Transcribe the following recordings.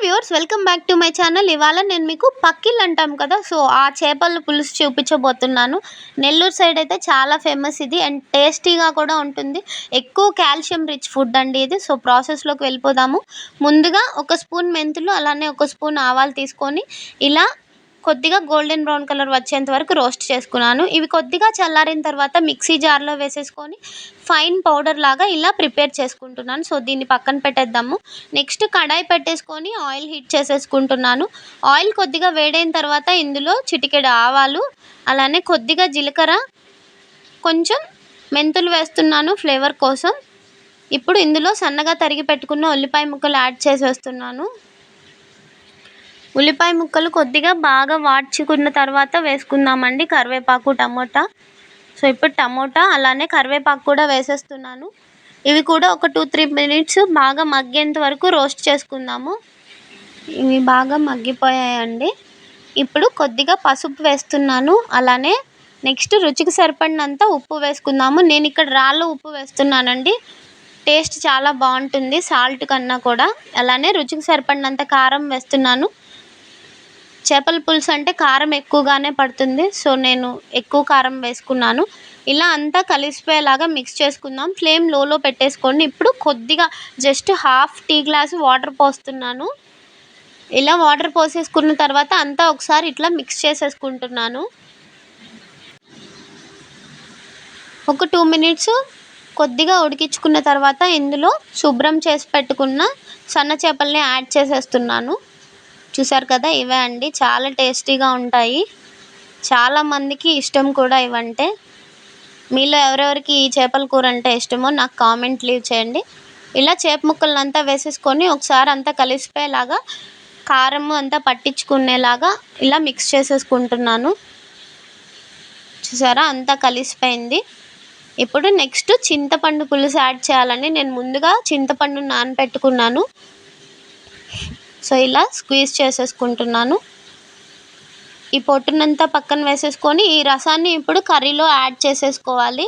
Viewers, welcome back to my channel. ఇవాళ నేను మీకు పక్కిళ్ళు అంటాం కదా, సో ఆ చేపల పులుసు చూపించబోతున్నాను. నెల్లూరు సైడ్ అయితే చాలా ఫేమస్ ఇది అండ్ టేస్టీగా కూడా ఉంటుంది. ఎక్కువ కాల్షియం రిచ్ ఫుడ్ అండి ఇది. సో ప్రాసెస్లోకి వెళ్ళిపోదాము. ముందుగా ఒక స్పూన్ మెంతులు, అలానే ఒక స్పూన్ ఆవాలు తీసుకొని ఇలా కొద్దిగా గోల్డెన్ బ్రౌన్ కలర్ వచ్చేంత వరకు రోస్ట్ చేసుకున్నాను. ఇవి కొద్దిగా చల్లారిన తర్వాత మిక్సీ జార్లో వేసేసుకొని ఫైన్ పౌడర్ లాగా ఇలా ప్రిపేర్ చేసుకుంటున్నాను. సో దీన్ని పక్కన పెట్టేద్దాము. నెక్స్ట్ కడాయి పెట్టేసుకొని ఆయిల్ హీట్ చేసేసుకుంటున్నాను. ఆయిల్ కొద్దిగా వేడైన తర్వాత ఇందులో చిటికెడు ఆవాలు, అలానే కొద్దిగా జీలకర్ర, కొంచెం మెంతులు వేస్తున్నాను ఫ్లేవర్ కోసం. ఇప్పుడు ఇందులో సన్నగా తరిగి పెట్టుకున్న ఉల్లిపాయ ముక్కలు యాడ్ చేసేస్తున్నాను. ఉల్లిపాయ ముక్కలు కొద్దిగా బాగా వాడ్చుకున్న తర్వాత వేసుకుందామండి కరివేపాకు, టమోటా. సో ఇప్పుడు టమోటా అలానే కరివేపాకు కూడా వేసేస్తున్నాను. ఇవి కూడా ఒక 2-3 మినిట్స్ బాగా మగ్గేంత వరకు రోస్ట్ చేసుకుందాము. ఇవి బాగా మగ్గిపోయాయండి. ఇప్పుడు కొద్దిగా పసుపు వేస్తున్నాను. అలానే నెక్స్ట్ రుచికి సరిపడినంత ఉప్పు వేసుకుందాము. నేను ఇక్కడ రాళ్ళ ఉప్పు వేస్తున్నానండి. టేస్ట్ చాలా బాగుంటుంది సాల్ట్ కన్నా కూడా. అలానే రుచికి సరిపడినంత కారం వేస్తున్నాను. చేపల పులుసు అంటే కారం ఎక్కువగానే పడుతుంది, సో నేను ఎక్కువ కారం వేసుకున్నాను. ఇలా అంతా కలిసిపోయేలాగా మిక్స్ చేసుకుందాం. ఫ్లేమ్ లోలో పెట్టేసుకోండి. ఇప్పుడు కొద్దిగా just half tea glass water పోస్తున్నాను. ఇలా వాటర్ పోసేసుకున్న తర్వాత అంతా ఒకసారి ఇట్లా మిక్స్ చేసేసుకుంటున్నాను. ఒక 2 మినిట్స్ కొద్దిగా ఉడికించుకున్న తర్వాత ఇందులో శుభ్రం చేసి పెట్టుకున్న సన్న చేపల్ని యాడ్ చేసేస్తున్నాను. చూసారు కదా, ఇవే అండి. చాలా టేస్టీగా ఉంటాయి. చాలామందికి ఇష్టం కూడా ఇవంటే. మీలో ఎవరెవరికి ఈ చేపల కూర అంటే ఇష్టమో నాకు కామెంట్ లీవ్ చేయండి. ఇలా చేప ముక్కలను అంతా వేసేసుకొని ఒకసారి అంతా కలిసిపోయేలాగా కారం అంతా పట్టించుకునేలాగా ఇలా మిక్స్ చేసేసుకుంటున్నాను. చూసారా, అంతా కలిసిపోయింది. ఇప్పుడు నెక్స్ట్ చింతపండు పులుసు యాడ్ చేయాలండి. నేను ముందుగా చింతపండు నానబెట్టుకున్నాను. సో ఇలా స్క్వీజ్ చేసేసుకుంటున్నాను. ఈ పొట్టునంతా పక్కన వేసేసుకొని ఈ రసాన్ని ఇప్పుడు కర్రీలో యాడ్ చేసేసుకోవాలి.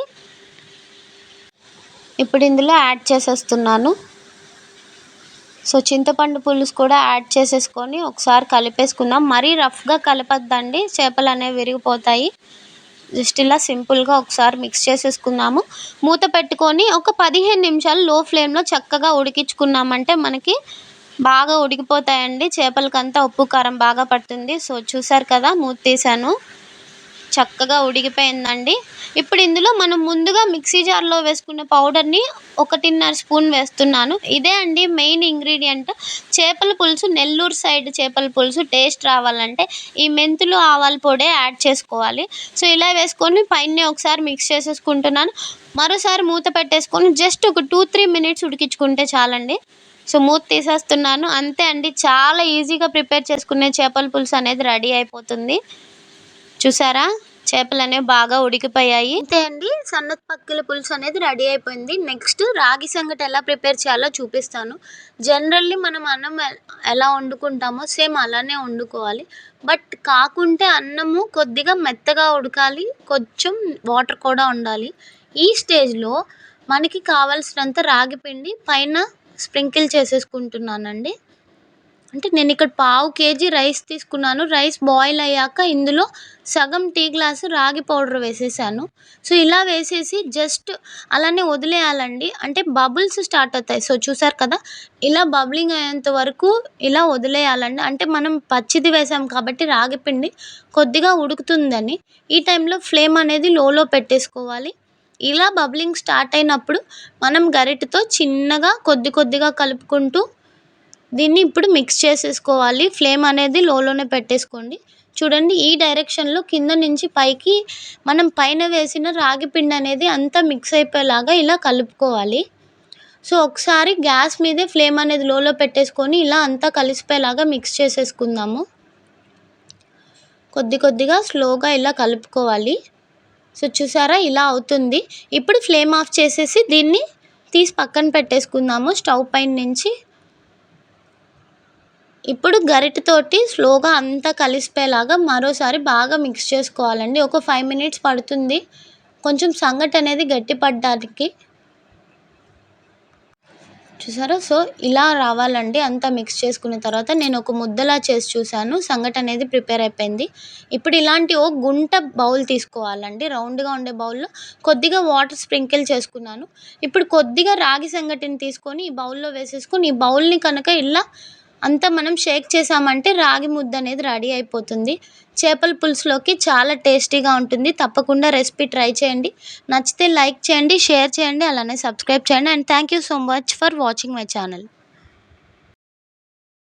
ఇప్పుడు ఇందులో యాడ్ చేసేస్తున్నాను. సో చింతపండు పులుసు కూడా యాడ్ చేసేసుకొని ఒకసారి కలిపేసుకుందాం. మరీ రఫ్గా కలపద్దండి, చేపలు అనేవి విరిగిపోతాయి. జస్ట్ ఇలా సింపుల్గా ఒకసారి మిక్స్ చేసేసుకుందాము. మూత పెట్టుకొని ఒక 15 నిమిషాలు లో ఫ్లేమ్లో చక్కగా ఉడికించుకున్నామంటే మనకి బాగా ఉడికిపోతాయండి. చేపలకంతా ఉప్పు కారం బాగా పడుతుంది. సో చూసారు కదా, మూత తీసాను, చక్కగా ఉడికిపోయిందండి. ఇప్పుడు ఇందులో మనం ముందుగా మిక్సీ జార్లో వేసుకున్న పౌడర్ని 1.5 స్పూన్ వేస్తున్నాను. ఇదే అండి మెయిన్ ఇంగ్రీడియంట్. చేపల పులుసు, నెల్లూరు సైడ్ చేపల పులుసు టేస్ట్ రావాలంటే ఈ మెంతులు, ఆవాల పొడే యాడ్ చేసుకోవాలి. సో ఇలా వేసుకొని పైన ఒకసారి మిక్స్ చేసేసుకుంటున్నాను. మరోసారి మూత పెట్టేసుకొని జస్ట్ ఒక 2-3 మినిట్స్ ఉడికించుకుంటే చాలండి. సో మూత తీసేస్తున్నాను. అంతే అండి, చాలా ఈజీగా ప్రిపేర్ చేసుకునే చేపల పులుసు అనేది రెడీ అయిపోతుంది. చూసారా, చేపలు అనేవి బాగా ఉడికిపోయాయి. అంతే అండి, సన్నతి పక్కిల పులుసు అనేది రెడీ అయిపోయింది. నెక్స్ట్ రాగి సంగటి ఎలా ప్రిపేర్ చేయాలో చూపిస్తాను. జనరల్లీ మనం అన్నం ఎలా వండుకుంటామో సేమ్ అలానే వండుకోవాలి. బట్ కాకుంటే అన్నము కొద్దిగా మెత్తగా ఉడకాలి, కొంచెం వాటర్ కూడా ఉండాలి. ఈ స్టేజ్లో మనకి కావాల్సినంత రాగి పిండి పైన స్ప్రింకిల్ చేసేసుకుంటున్నానండి. అంటే నేను ఇక్కడ 1/2 kg రైస్ తీసుకున్నాను. రైస్ బాయిల్ అయ్యాక ఇందులో సగం టీ గ్లాసు రాగి పౌడర్ వేసేసాను. సో ఇలా వేసేసి జస్ట్ అలానే వదిలేయాలండి. అంటే బబుల్స్ స్టార్ట్ అవుతాయి. సో చూసారు కదా, ఇలా బబ్లింగ్ అయ్యేంత వరకు ఇలా వదిలేయాలండి. అంటే మనం పచ్చిది వేసాం కాబట్టి రాగి పిండి కొద్దిగా ఉడుకుతుందని. ఈ టైంలో ఫ్లేమ్ అనేది లోలో పెట్టేసుకోవాలి. ఇలా బబ్లింగ్ స్టార్ట్ అయినప్పుడు మనం గరిటెతో చిన్నగా కొద్దిగా కలుపుకుంటూ దీన్ని ఇప్పుడు మిక్స్ చేసేసుకోవాలి. ఫ్లేమ్ అనేది లోలోనే పెట్టేసుకోండి. చూడండి, ఈ డైరెక్షన్లో కింద నుంచి పైకి మనం పైన వేసిన రాగి పిండి అనేది అంతా మిక్స్ అయిపోయేలాగా ఇలా కలుపుకోవాలి. సో ఒకసారి గ్యాస్ మీదే ఫ్లేమ్ అనేది లోలో పెట్టేసుకొని ఇలా అంతా కలిసిపోయేలాగా మిక్స్ చేసేసుకుందాము. కొద్దిగా స్లోగా ఇలా కలుపుకోవాలి. సో చూసారా, ఇలా అవుతుంది. ఇప్పుడు ఫ్లేమ్ ఆఫ్ చేసేసి దీన్ని తీసి పక్కన పెట్టేసుకుందాము స్టవ్ పైన నుంచి. ఇప్పుడు గరిటెతోటి స్లోగా అంతా కలిసిపోయేలాగా మరోసారి బాగా మిక్స్ చేసుకోవాలండి. ఒక 5 మినిట్స్ పడుతుంది కొంచెం సంగటి అనేది గట్టి పడడానికి. చూసారా? సో, ఇలా రావాలండి. అంతా మిక్స్ చేసుకున్న తర్వాత నేను ఒక ముద్దలా చేసి చూసాను. సంగటి అనేది ప్రిపేర్ అయిపోయింది. ఇప్పుడు ఇలాంటి ఓ గుంట బౌల్ తీసుకోవాలండి. రౌండ్‌గా ఉండే బౌల్‌లో కొద్దిగా వాటర్ స్ప్రింకిల్ చేసుకున్నాను. ఇప్పుడు కొద్దిగా రాగి సంగటిని తీసుకొని ఈ బౌల్‌లో వేసేసుకొని, ఈ బౌల్‌ని కనుక ఇలా అంతా మనం షేక్ చేసామంటే రాగి ముద్ద అనేది రెడీ అయిపోతుంది. చేపల పులుసులోకి చాలా టేస్టీగా ఉంటుంది. తప్పకుండా రెసిపీ ట్రై చేయండి. నచ్చితే లైక్ చేయండి, షేర్ చేయండి, అలానే సబ్స్క్రైబ్ చేయండి. And thank you so much for watching my channel.